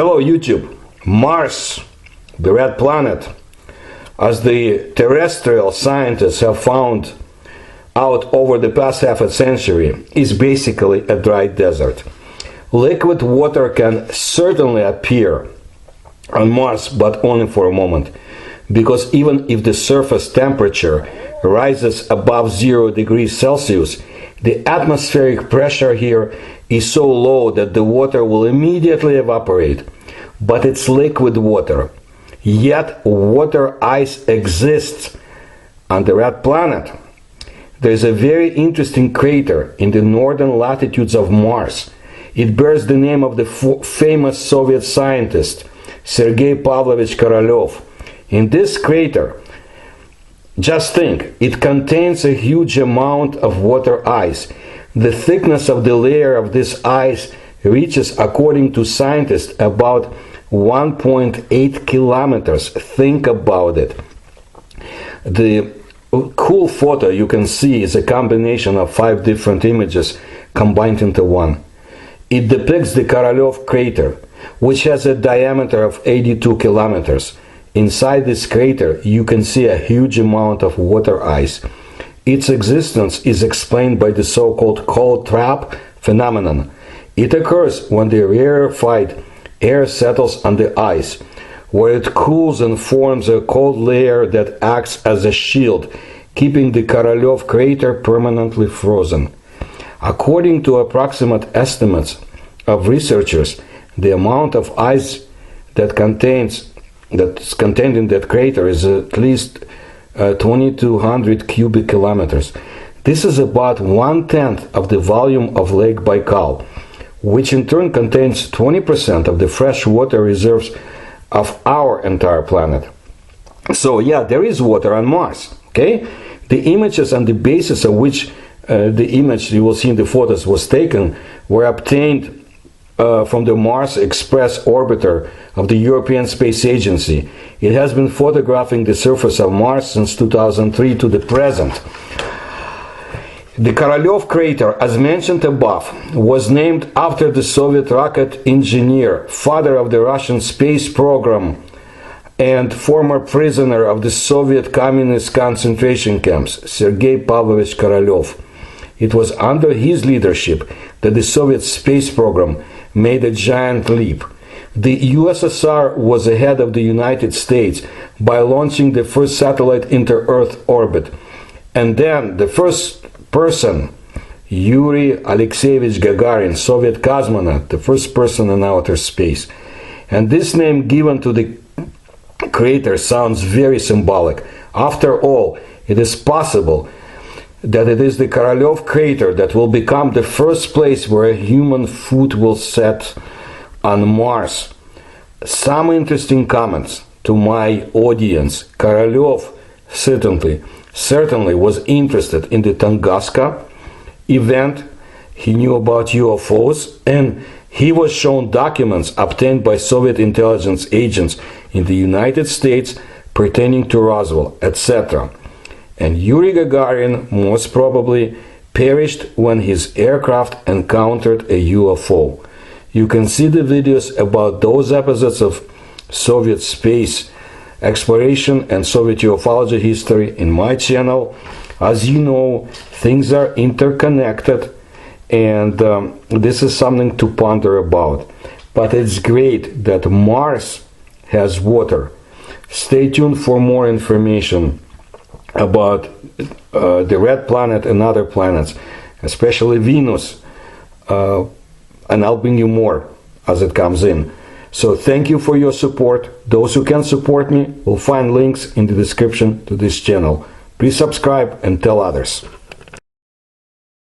Hello YouTube. Mars, the red planet, as the terrestrial scientists have found out over the past half a century, is basically a dry desert. Liquid water can certainly appear on Mars, but only for a moment, because even if the surface temperature rises above 0 degrees Celsius, the atmospheric pressure here is so low that the water will immediately evaporate. But it's liquid water. Yet water ice exists on the red planet. There is a very interesting crater in the northern latitudes of Mars. It bears the name of the famous Soviet scientist Sergei Pavlovich Korolev. In this crater, just think, it contains a huge amount of water ice. The thickness of the layer of this ice reaches, according to scientists, about 1.8 kilometers. Think about it. The cool photo you can see is a combination of 5 different images combined into one. It depicts the Korolev crater, which has a diameter of 82 kilometers. Inside this crater, you can see a huge amount of water ice. Its existence is explained by the so-called cold trap phenomenon. It occurs when the rarefied air settles on the ice, where it cools and forms a cold layer that acts as a shield, keeping the Korolev crater permanently frozen. According to approximate estimates of researchers, the amount of ice that's contained in that crater is at least 2,200 cubic kilometers. This is about 1/10 of the volume of Lake Baikal, which in turn contains 20% of the fresh water reserves of our entire planet. So yeah, there is water on Mars, okay? The images on the basis of which the image you will see in the photos was taken were obtained from the Mars Express orbiter of the European Space Agency. It has been photographing the surface of Mars since 2003 to the present. The Korolev crater, as mentioned above, was named after the Soviet rocket engineer, father of the Russian space program, and former prisoner of the Soviet communist concentration camps, Sergei Pavlovich Korolev. It was under his leadership that the Soviet space program made a giant leap. The USSR was ahead of the United States by launching the first satellite into Earth orbit. And then the first person, Yuri Alexeyevich Gagarin, Soviet cosmonaut, the first person in outer space. And this name given to the crater sounds very symbolic. After all, it is possible that it is the Korolev crater that will become the first place where a human foot will set on Mars. Some interesting comments to my audience. Korolev certainly was interested in the Tunguska event. He knew about UFOs, and he was shown documents obtained by Soviet intelligence agents in the United States pertaining to Roswell, etc. And Yuri Gagarin most probably perished when his aircraft encountered a UFO. You can see the videos about those episodes of Soviet space exploration and Soviet ufology history in my channel. As you know, things are interconnected, and this is something to ponder about. But it's great that Mars has water. Stay tuned for more information about the red planet and other planets, especially Venus, and I'll bring you more as it comes in. So thank you for your support. Those who can support me will find links in the description to this channel. Please subscribe and tell others.